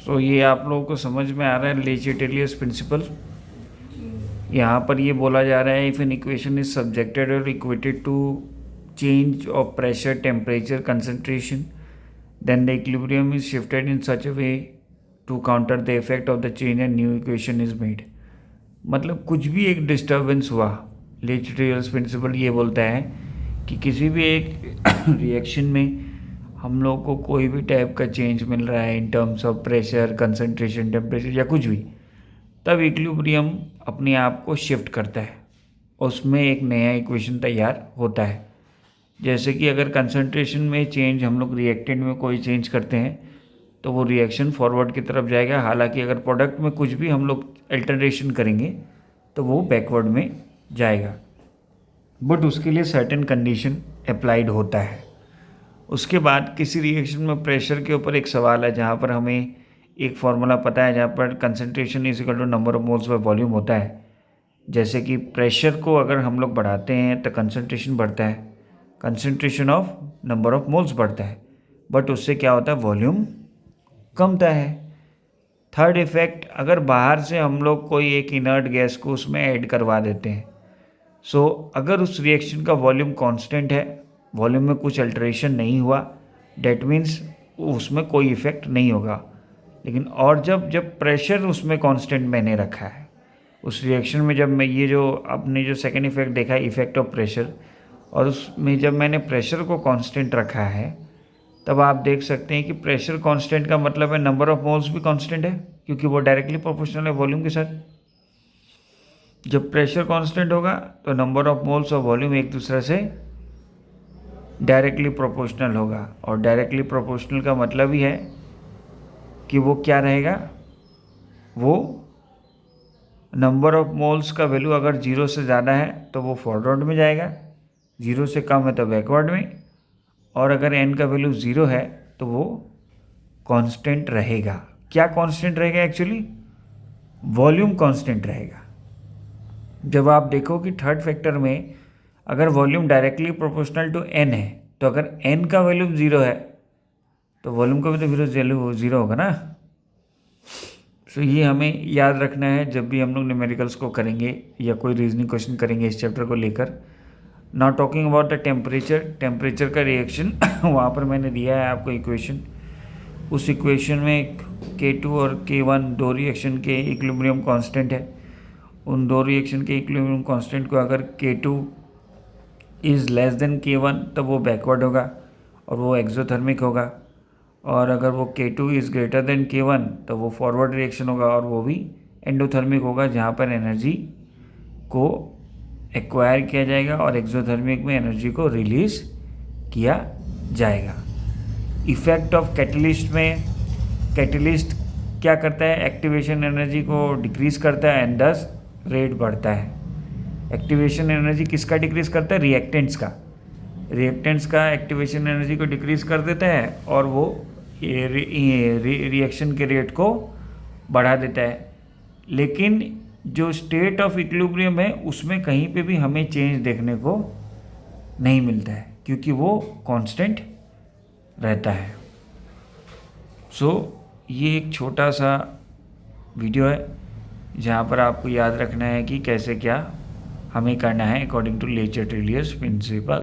सो ये आप लोगों को समझ में आ रहा है ले चैटेलियर्स प्रिंसिपल। यहाँ पर ये बोला जा रहा है if an equation is subjected और equated to change of pressure temperature concentration then the equilibrium is shifted in such a way to counter the effect of the change and new equation is made. मतलब कुछ भी एक disturbance हुआ, ले चैटेलियर्स principal ये बोलता है कि किसी भी एक रिएक्शन में हम लोग को कोई भी टाइप का चेंज मिल रहा है in terms of pressure concentration temperature या कुछ भी, तब इक्विलिब्रियम अपने आप को शिफ्ट करता है, उसमें एक नया इक्वेशन तैयार होता है। जैसे कि अगर कंसंट्रेशन में चेंज हम लोग रिएक्टेंट में कोई चेंज करते हैं तो वो रिएक्शन फॉरवर्ड की तरफ जाएगा, हालांकि अगर प्रोडक्ट में कुछ भी हम लोग अल्टरेशन करेंगे तो वो बैकवर्ड में जाएगा, बट उसके लिए सर्टेन कंडीशन अप्लाइड होता है। उसके बाद किसी रिएक्शन में प्रेशर के ऊपर एक सवाल है जहाँ पर हमें एक फार्मूला पता है जहाँ पर concentration is equal to number of moles by volume होता है। जैसे कि प्रेशर को अगर हम लोग बढ़ाते हैं तो कंसंट्रेशन बढ़ता है, concentration of number of moles बढ़ता है, बट उससे क्या होता है वॉल्यूम कमता है। थर्ड इफेक्ट, अगर बाहर से हम लोग कोई एक इनर्ट गैस को उसमें ऐड करवा देते हैं, सो अगर उस रिएक्शन का वॉल्यूम कांस्टेंट है, वॉल्यूम में कुछ अल्टरेशन नहीं हुआ, डेट मीन्स उसमें कोई इफेक्ट नहीं होगा। लेकिन और जब प्रेशर उसमें कांस्टेंट मैंने रखा है उस रिएक्शन में, जब मैं ये जो आपने जो सेकेंड इफेक्ट देखा है इफेक्ट ऑफ प्रेशर, और उसमें जब मैंने प्रेशर को कांस्टेंट रखा है तब आप देख सकते हैं कि प्रेशर कांस्टेंट का मतलब है नंबर ऑफ मोल्स भी कांस्टेंट है, क्योंकि वो डायरेक्टली प्रोपोर्शनल है वॉल्यूम के साथ। जब प्रेशर कांस्टेंट होगा तो नंबर ऑफ मोल्स और वॉल्यूम एक दूसरे से डायरेक्टली प्रोपोर्शनल होगा, और डायरेक्टली प्रोपोर्शनल का मतलब ही है कि वो क्या रहेगा, वो नंबर ऑफ मोल्स का वैल्यू अगर 0 से ज़्यादा है तो वो फॉरवर्ड में जाएगा, 0 से कम है तो बैकवर्ड में, और अगर n का वैल्यू 0 है तो वो कांस्टेंट रहेगा। क्या कांस्टेंट रहेगा एक्चुअली? वॉल्यूम कांस्टेंट रहेगा। जब आप देखो कि थर्ड फैक्टर में अगर volume directly proportional to n है, तो अगर n का वैल्यू 0 है तो वॉल्यूम का भी तो वैल्यू 0 होगा ना। सो ये हमें याद रखना है जब भी हम लोग न्यूमेरिकल्स को करेंगे या कोई रीजनिंग क्वेश्चन करेंगे इस चैप्टर को लेकर। Now talking about the temperature का रिएक्शन वहाँ पर मैंने दिया है आपको इक्वेशन। उस इक्वेशन में K2 और K1 दो रिएक्शन के इक्विलिब्रियम कांस्टेंट है। उन दो रिएक्शन के इक्विलिब्रियम कांस्टेंट को अगर K2 is less than K1 तब वो बैकवर्ड होगा और वो एक्सोथर्मिक होगा, और अगर वो K2 is greater than K1 तो वो फॉरवर्ड रिएक्शन होगा और वो भी एंडोथर्मिक होगा, जहाँ पर एनर्जी को एक्वायर किया जाएगा और एक्सोथर्मिक में एनर्जी को रिलीज़ किया जाएगा। इफ़ेक्ट ऑफ कैटलिस्ट में कैटलिस्ट क्या करता है, एक्टिवेशन एनर्जी को डिक्रीज़ करता है एंड दस रेट बढ़ता है। एक्टिवेशन एनर्जी किसका डिक्रीज़ करता है? रिएक्टेंट्स का एक्टिवेशन एनर्जी को डिक्रीज़ कर देता है और वो रिएक्शन के रेट को बढ़ा देता है। लेकिन जो स्टेट ऑफ इक्विलिब्रियम है उसमें कहीं पे भी हमें चेंज देखने को नहीं मिलता है, क्योंकि वो कांस्टेंट रहता है। सो ये एक छोटा सा वीडियो है जहाँ पर आपको याद रखना है कि कैसे क्या हमें करना है अकॉर्डिंग टू ले चैटेलियर्स प्रिंसिपल।